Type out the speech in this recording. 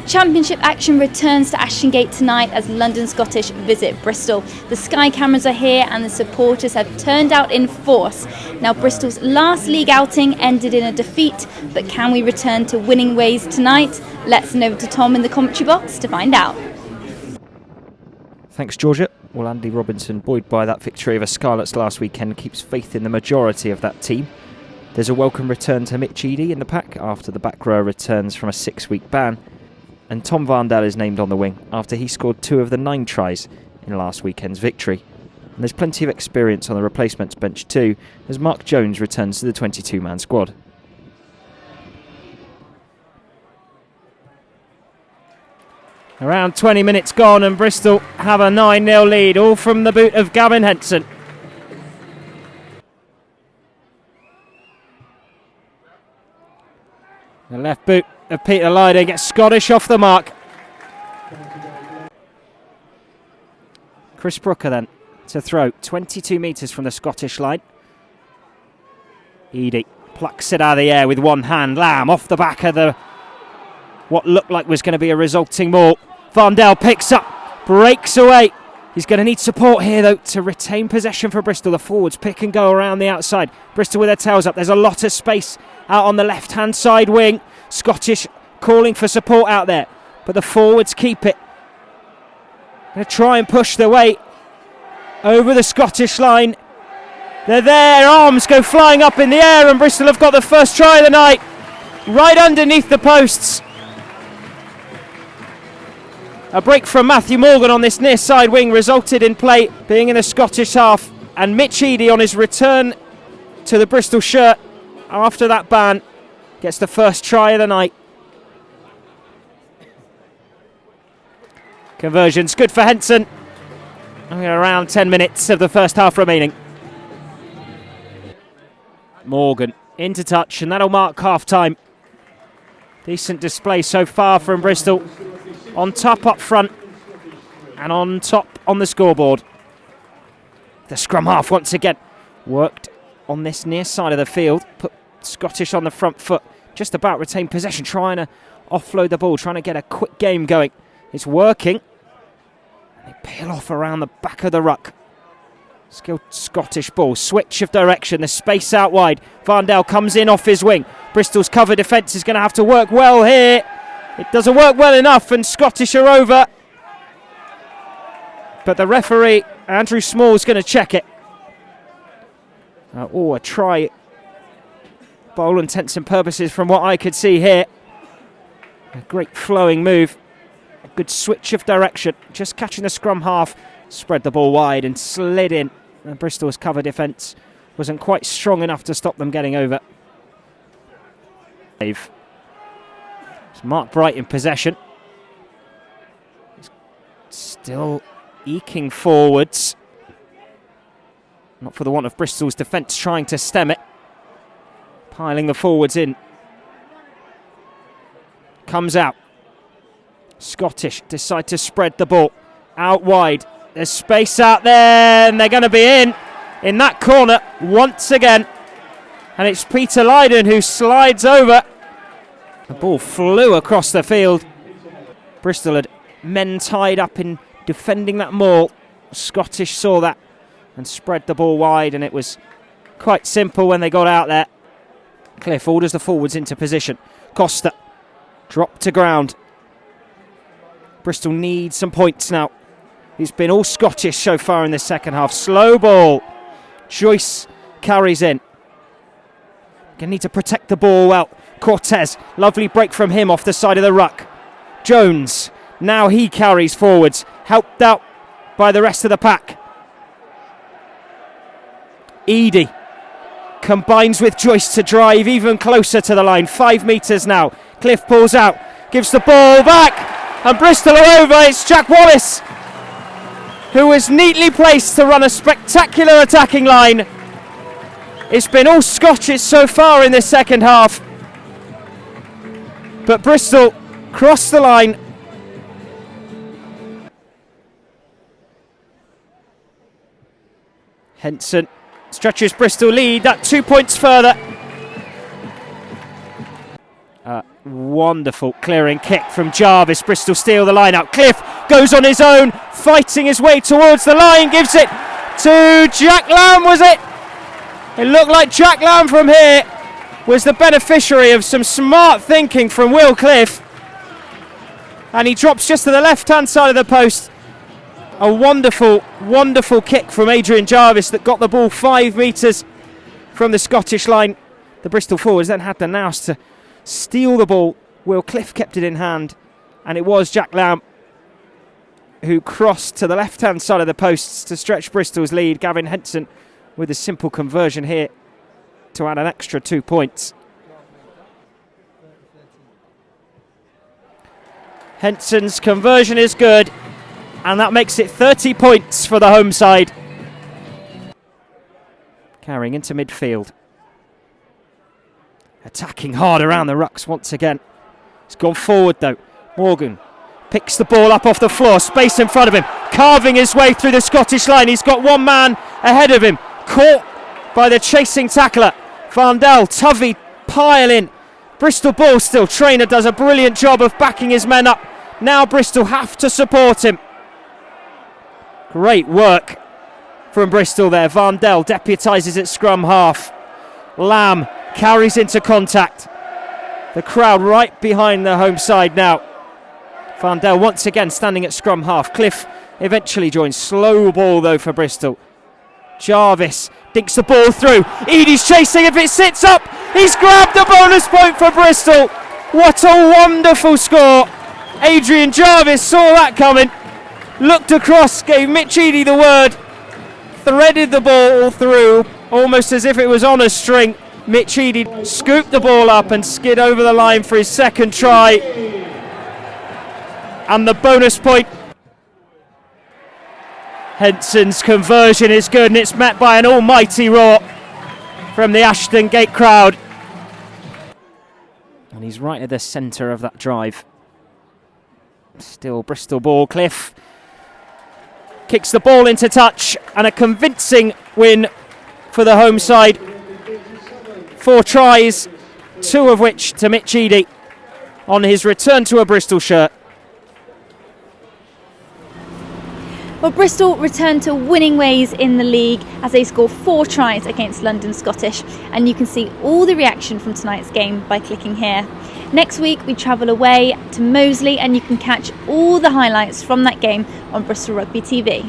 Championship action returns to Ashton Gate tonight as London Scottish visit Bristol. The Sky cameras are here and the supporters have turned out in force. Now, Bristol's last league outing ended in a defeat, but can we return to winning ways tonight? Let's send over to Tom in the commentary box to find out. Thanks, Georgia. Well, Andy Robinson, buoyed by that victory over Scarlets last weekend, keeps faith in the majority of that team. There's a welcome return to Mitch Eadie in the pack after the back row returns from a 6-week ban. And Tom Varndell is named on the wing after he scored 2 of the 9 tries in last weekend's victory. And there's plenty of experience on the replacements bench too, as Mark Jones returns to the 22-man squad. Around 20 minutes gone and Bristol have a 9-0 lead, all from the boot of Gavin Henson. The left boot of Peter Lyder gets Scottish off the mark. Chris Brooker then to throw 22 metres from the Scottish line. Eadie plucks it out of the air with one hand. Lamb off the back of the what looked like was going to be a resulting maul. Varndell picks up, breaks away. He's going to need support here though to retain possession for Bristol. The forwards pick and go around the outside. Bristol with their tails up. There's a lot of space out on the left hand side wing. Scottish calling for support out there, but the forwards keep it. Going to try and push their way over the Scottish line. They're there, arms go flying up in the air, and Bristol have got the first try of the night right underneath the posts. A break from Matthew Morgan on this near side wing resulted in play being in the Scottish half, and Mitch Eadie on his return to the Bristol shirt after that ban gets the first try of the night. Conversion's good for Henson. Around 10 minutes of the first half remaining. Morgan into touch, and that'll mark half time. Decent display so far from Bristol. On top up front and on top on the scoreboard. The scrum half once again worked on this near side of the field. Put Scottish on the front foot, just about retain possession, trying to offload the ball, trying to get a quick game going. It's working. They peel off around the back of the ruck. Skilled Scottish ball, switch of direction, the space out wide. Varndell comes in off his wing. Bristol's cover defence is going to have to work well here. It doesn't work well enough and Scottish are over. But the referee, Andrew Small, is going to check it. A try by all intents and purposes from what I could see here. A great flowing move. A good switch of direction. Just catching the scrum half. Spread the ball wide and slid in. And Bristol's cover defence wasn't quite strong enough to stop them getting over. It's Mark Bright in possession. He's still eking forwards. Not for the want of Bristol's defence trying to stem it. Piling the forwards in. Comes out. Scottish decide to spread the ball out wide. There's space out there and they're going to be in that corner once again. And it's Peter Lyden who slides over. The ball flew across the field. Bristol had men tied up in defending that maul. Scottish saw that and spread the ball wide, and it was quite simple when they got out there. Cliff orders the forwards into position. Costa dropped to ground. Bristol needs some points now. He's been all Scottish so far in this second half. Slow ball. Joyce carries in. Going to need to protect the ball well. Cortez, lovely break from him off the side of the ruck. Jones, now he carries forwards, helped out by the rest of the pack. Eadie combines with Joyce to drive even closer to the line. 5 metres now. Cliff pulls out, gives the ball back, and Bristol are over. It's Jack Wallace, who was neatly placed to run a spectacular attacking line. It's been all Scottish so far in this second half. But Bristol crossed the line. Henson stretches Bristol lead, that 2 points further. Wonderful clearing kick from Jarvis. Bristol steal the line out. Cliff goes on his own, fighting his way towards the line, gives it to Jack Lamb, was it? It looked like Jack Lamb from here was the beneficiary of some smart thinking from Will Cliff. And he drops just to the left-hand side of the post. A wonderful, wonderful kick from Adrian Jarvis that got the ball 5 metres from the Scottish line. The Bristol forwards then had the nous to steal the ball. Will Cliff kept it in hand, and it was Jack Lamb who crossed to the left-hand side of the posts to stretch Bristol's lead. Gavin Henson with a simple conversion here to add an extra 2 points. Henson's conversion is good, and that makes it 30 points for the home side. Carrying into midfield. Attacking hard around the rucks once again. He's gone forward though. Morgan picks the ball up off the floor, space in front of him, carving his way through the Scottish line. He's got one man ahead of him, caught by the chasing tackler. Vandel, Tovey pile in. Bristol ball still. Trainer does a brilliant job of backing his men up. Now Bristol have to support him. Great work from Bristol there. Vandel deputises at scrum half. Lamb carries into contact. The crowd right behind the home side now. Vandel once again standing at scrum half. Cliff eventually joins. Slow ball though for Bristol. Jarvis dinks the ball through. Edie's chasing. If it sits up, he's grabbed the bonus point for Bristol. What a wonderful score. Adrian Jarvis saw that coming. Looked across, gave Mitch Eadie the word. Threaded the ball through, almost as if it was on a string. Mitch Eadie scooped the ball up and skid over the line for his second try. And the bonus point. Henson's conversion is good, and it's met by an almighty roar from the Ashton Gate crowd. And he's right at the centre of that drive. Still Bristol ball. Cliff kicks the ball into touch, and a convincing win for the home side. 4 tries, 2 of which to Mitch Eadie on his return to a Bristol shirt. Well, Bristol returned to winning ways in the league as they scored 4 tries against London Scottish, and you can see all the reaction from tonight's game by clicking here. Next week we travel away to Moseley, and you can catch all the highlights from that game on Bristol Rugby TV.